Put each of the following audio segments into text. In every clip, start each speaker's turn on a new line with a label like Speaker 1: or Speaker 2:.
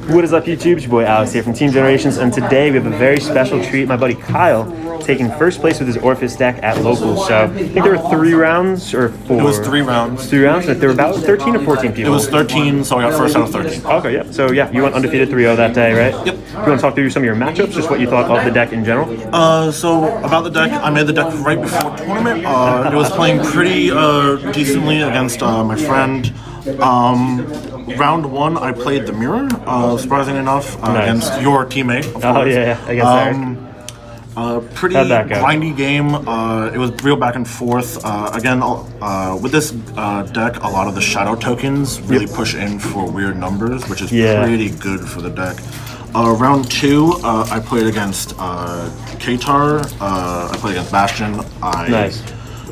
Speaker 1: What is up, YouTube? It's your boy Alex here from Team Generations, and today we have a very special treat. My buddy Kyle taking first place with his Orfist deck at Locals. So I think there were 3 rounds or 4.
Speaker 2: It was 3 rounds.
Speaker 1: 3 rounds? There were about 13 or 14 people.
Speaker 2: It was 13, so I got first out of 13.
Speaker 1: Okay, yeah. So yeah, you went undefeated 3-0 that day, right?
Speaker 2: Yep.
Speaker 1: You want to talk through some of your matchups, just what you thought of the deck in general?
Speaker 2: So about the deck, I made the deck right before tournament. It was playing pretty decently against my friend. Round 1, I played the mirror, surprisingly enough, against your teammate. Of course.
Speaker 1: Yeah, against
Speaker 2: pretty grindy game. It was real back and forth. Again, with this deck, a lot of the shadow tokens really push in for weird numbers, which is pretty good for the deck. Round 2, I played against Katar. I played against Bastion.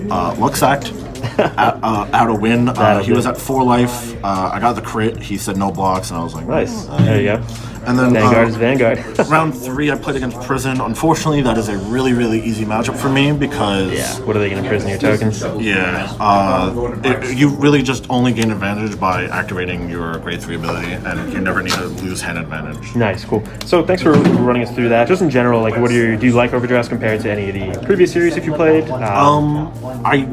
Speaker 2: Luxact. Out a win. He was at 4 life. I got the crit. He said no blocks, and I was like,
Speaker 1: nice. There you go.
Speaker 2: And then
Speaker 1: Vanguard is Vanguard.
Speaker 2: Round 3, I played against Prison. Unfortunately, that is a really, really easy matchup for me because
Speaker 1: what are they going to prison your tokens?
Speaker 2: You really just only gain advantage by activating your grade 3 ability, and you never need to lose hand advantage.
Speaker 1: Nice, cool. So thanks for running us through that. Just in general, like, do you like Overdress compared to any of the previous series if you played?
Speaker 2: I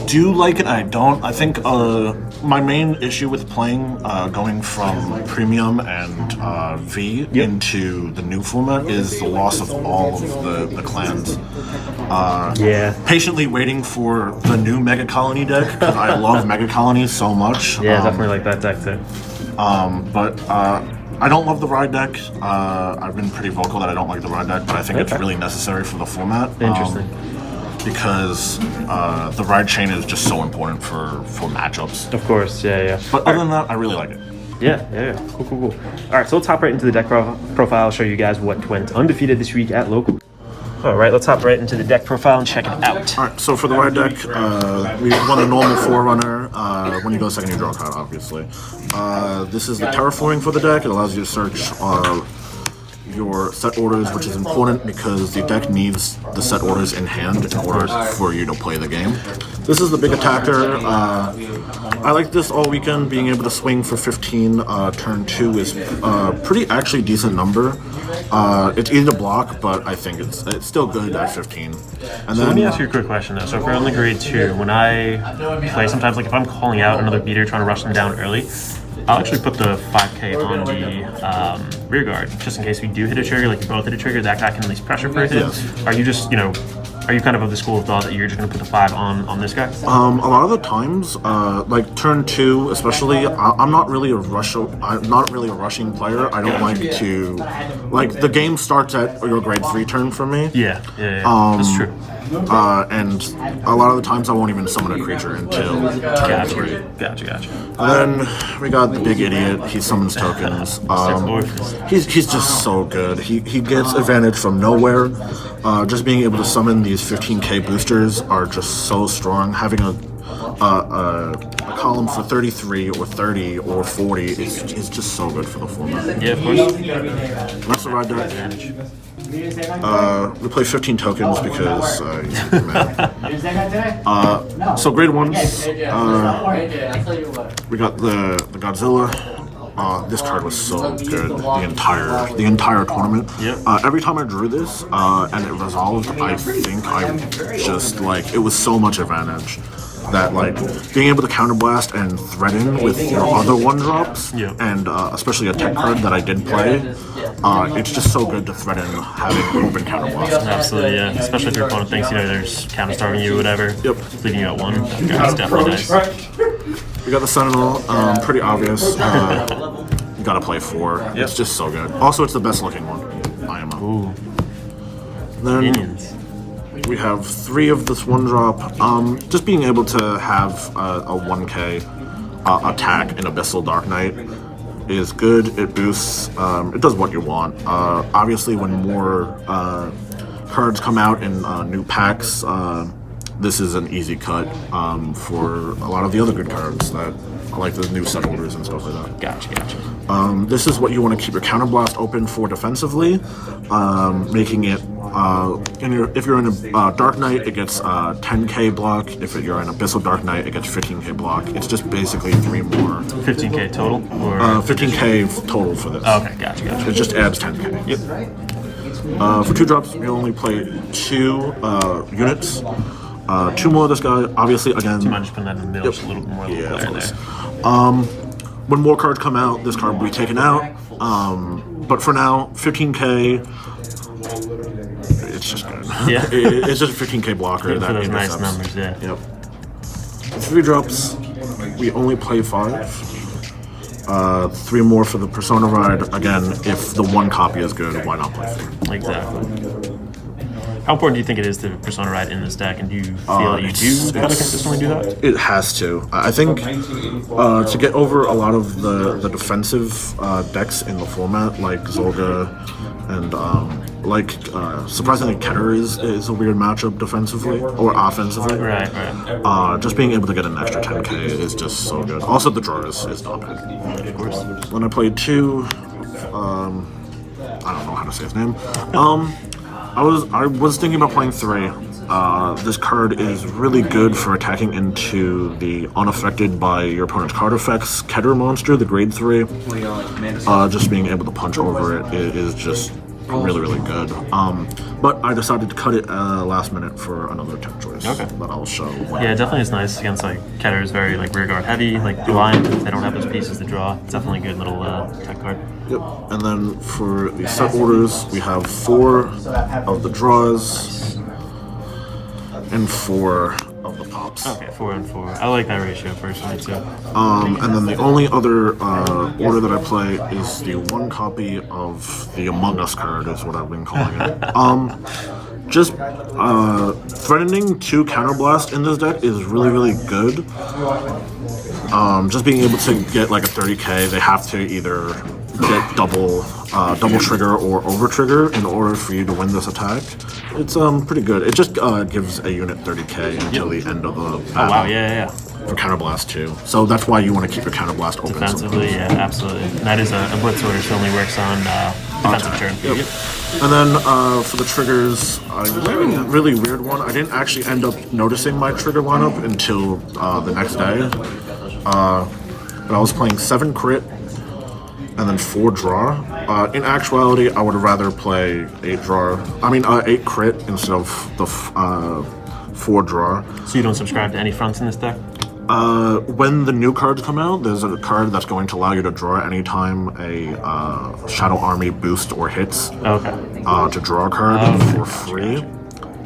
Speaker 2: do like it. I don't. I think my main issue with playing going from Premium and V into the new format is the loss of all of the clans. Patiently waiting for the new Mega Colony deck because I love Mega Colonies so much.
Speaker 1: Definitely like that deck too.
Speaker 2: But I don't love the Ride deck. I've been pretty vocal that I don't like the Ride deck, but I think it's really necessary for the format.
Speaker 1: Interesting.
Speaker 2: Because the ride chain is just so important for matchups.
Speaker 1: Of course, yeah.
Speaker 2: But other than that, I really like it.
Speaker 1: Yeah. Cool. All right, so let's hop right into the deck profile. Show you guys what went undefeated this week at Local. All right, let's hop right into the deck profile and check it out.
Speaker 2: All right, so for the ride deck, we won a normal Forerunner. When you go second, you draw a card, obviously. This is the terraforming for the deck. It allows you to search your set orders, which is important because the deck needs the set orders in hand in order for you to play the game. This is the big attacker. I like this all weekend. Being able to swing for 15 turn 2 is pretty actually decent number. It's easy to block, but I think it's still good at 15. And
Speaker 1: so let me ask you a quick question though. So if we're on the grade 2, when I play, sometimes like if I'm calling out another beater trying to rush them down early, I'll actually put the 5k on the rear guard, just in case we do hit a trigger, like you both hit a trigger, that guy can at least pressure for a hit. Are you just, are you kind of the school of thought that you're just going to put the 5 on this guy?
Speaker 2: A lot of the times, like turn 2 especially, I'm not really a rushing player. I don't like to, like the game starts at your grade 3 turn for me.
Speaker 1: Yeah. That's true.
Speaker 2: And a lot of the times I won't even summon a creature until turn 3.
Speaker 1: Gotcha.
Speaker 2: And then we got the big idiot. He summons tokens. He's just so good. He gets advantage from nowhere. Just being able to summon these 15k boosters are just so strong. Having a column for 33 or 30 or 40 is just so good for the format.
Speaker 1: Yeah, of course.
Speaker 2: That's the ride deck. We play 15 tokens because so grade 1s, we got the Godzilla. This card was so good the entire tournament. Every time I drew this and it resolved, I think I just it was so much advantage that being able to counterblast and threaten with your other 1-drops and especially a tech card that I did play, it's just so good to threaten having open counterblast.
Speaker 1: Absolutely, yeah. Especially if your opponent thinks there's counter-starving you or whatever. Leaving you at 1. That's definitely nice.
Speaker 2: We got the Sentinel, pretty obvious. You gotta play 4. It's just so good. Also, it's the best looking one. IMO. Then
Speaker 1: Minions.
Speaker 2: We have 3 of this 1-drop. Just being able to have a 1k attack in Abyssal Dark Knight is good. It boosts. It does what you want. Obviously, when more cards come out in new packs, this is an easy cut for a lot of the other good cards that like the new set orders and stuff like that.
Speaker 1: Gotcha.
Speaker 2: This is what you want to keep your counterblast open for defensively, making it if you're in a Dark Knight, it gets 10k block. If you're in Abyssal Dark Knight, it gets 15k block. It's just basically 3 more.
Speaker 1: 15k total? Or
Speaker 2: 15k total for this.
Speaker 1: Oh, okay, gotcha.
Speaker 2: It just adds 10k.
Speaker 1: Yep.
Speaker 2: For 2 drops, we only play 2 units. 2 more of this guy, obviously, again.
Speaker 1: Do you mind just putting that in the middle, just a little more player
Speaker 2: there. When more cards come out, this card will be taken out. But for now, 15k, it's just good.
Speaker 1: Yeah.
Speaker 2: It's just a 15k blocker.
Speaker 1: For those nice numbers, yeah.
Speaker 2: Yep. 3 drops, we only play 5. 3 more for the Persona ride. Again, if the 1 copy is good, why not play 3?
Speaker 1: Exactly. How important do you think it is to Persona ride in this deck, and do you feel that you do kind of consistently do that?
Speaker 2: It has to. I think to get over a lot of the defensive decks in the format, like Zolga and surprisingly Keter is a weird matchup defensively or offensively.
Speaker 1: Right.
Speaker 2: Just being able to get an extra 10k is just so good. Also, the draw is not bad.
Speaker 1: Of course.
Speaker 2: When I played 2, I don't know how to say his name. I was thinking about playing 3. This card is really good for attacking into the unaffected by your opponent's card effects Keter monster, the grade 3. Just being able to punch over it is just really good. But I decided to cut it last minute for another tech choice.
Speaker 1: Okay.
Speaker 2: That I'll show.
Speaker 1: Yeah, it definitely is nice against like Keter is very like rear guard heavy, like blind. They don't have those pieces to draw. It's definitely a good little tech card.
Speaker 2: Yep. And then for the set orders, we have 4 of the draws and 4 of the pops.
Speaker 1: Okay, 4 and 4. I like that ratio personally too.
Speaker 2: And then the only other order that I play is the 1 copy of the Among Us card, is what I've been calling it. Just threatening 2 counterblast in this deck is really good. Just being able to get like a 30k, they have to either get double trigger or over trigger in order for you to win this attack. It's pretty good. It just gives a unit 30k until the end of the battle.
Speaker 1: Oh wow, yeah.
Speaker 2: For counterblast too. So that's why you want to keep your counterblast open.
Speaker 1: Defensively, yeah, absolutely. And that is a blitz order, so only works on defensive turn.
Speaker 2: Yep. And then for the triggers, a really weird one. I didn't actually end up noticing my trigger lineup until the next day. But I was playing 7 crit and then 4 draw. In actuality, I would rather play 8 crit instead of the 4 draw.
Speaker 1: So you don't subscribe to any fronts in this deck?
Speaker 2: When the new cards come out, there's a card that's going to allow you to draw anytime a Shadow Army boost or hits.
Speaker 1: Okay.
Speaker 2: To draw a card for free.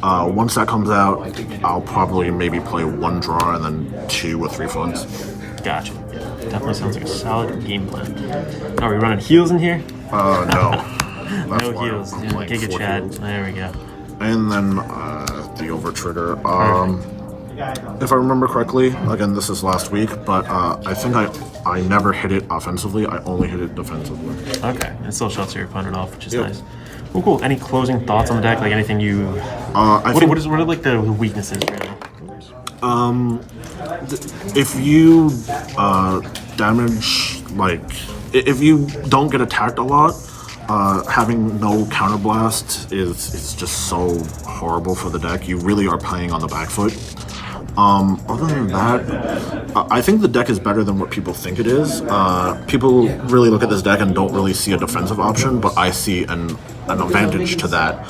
Speaker 2: Once that comes out, I'll probably maybe play 1 draw and then 2 or 3 fronts.
Speaker 1: Gotcha. Definitely sounds like a solid game plan. Are we running heals in here?
Speaker 2: No.
Speaker 1: No heals. Giga Chad. There we go.
Speaker 2: And then the over trigger. If I remember correctly, again, this is last week, but I think I never hit it offensively. I only hit it defensively.
Speaker 1: Okay. It still shuts your opponent off, which is nice. Well, cool. Any closing thoughts on the deck? Like anything you... What are like the weaknesses, really?
Speaker 2: If you damage, like, if you don't get attacked a lot, having no counterblast is just so horrible for the deck. You really are playing on the back foot. Other than that, I think the deck is better than what people think it is. People really look at this deck and don't really see a defensive option, but I see an advantage to that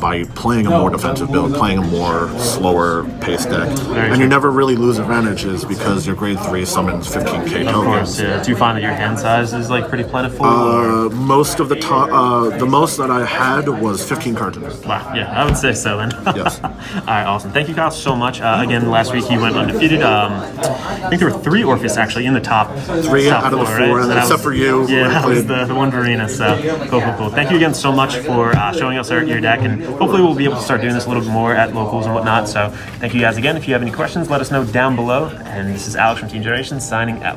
Speaker 2: by playing a more defensive build, playing a more slower paced deck. And you never really lose advantages because your grade 3 summons 15k tokens.
Speaker 1: Of course, yeah. Do you find that your hand size is like pretty plentiful?
Speaker 2: Most of the time, the most that I had was 15 cards in there.
Speaker 1: Wow, yeah, I would say so then.
Speaker 2: Yes.
Speaker 1: Alright, awesome. Thank you guys so much. Again, last week you went undefeated. I think there were 3 Orfists actually in the top
Speaker 2: 3 out of the 4, right? And then except for you.
Speaker 1: Yeah, that was the one Varina, so cool. Thank you again so much for showing us your deck, and hopefully we'll be able to start doing this a little bit more at locals and whatnot. So thank you guys again. If you have any questions, let us know down below. And this is Alex from Team Generation signing out.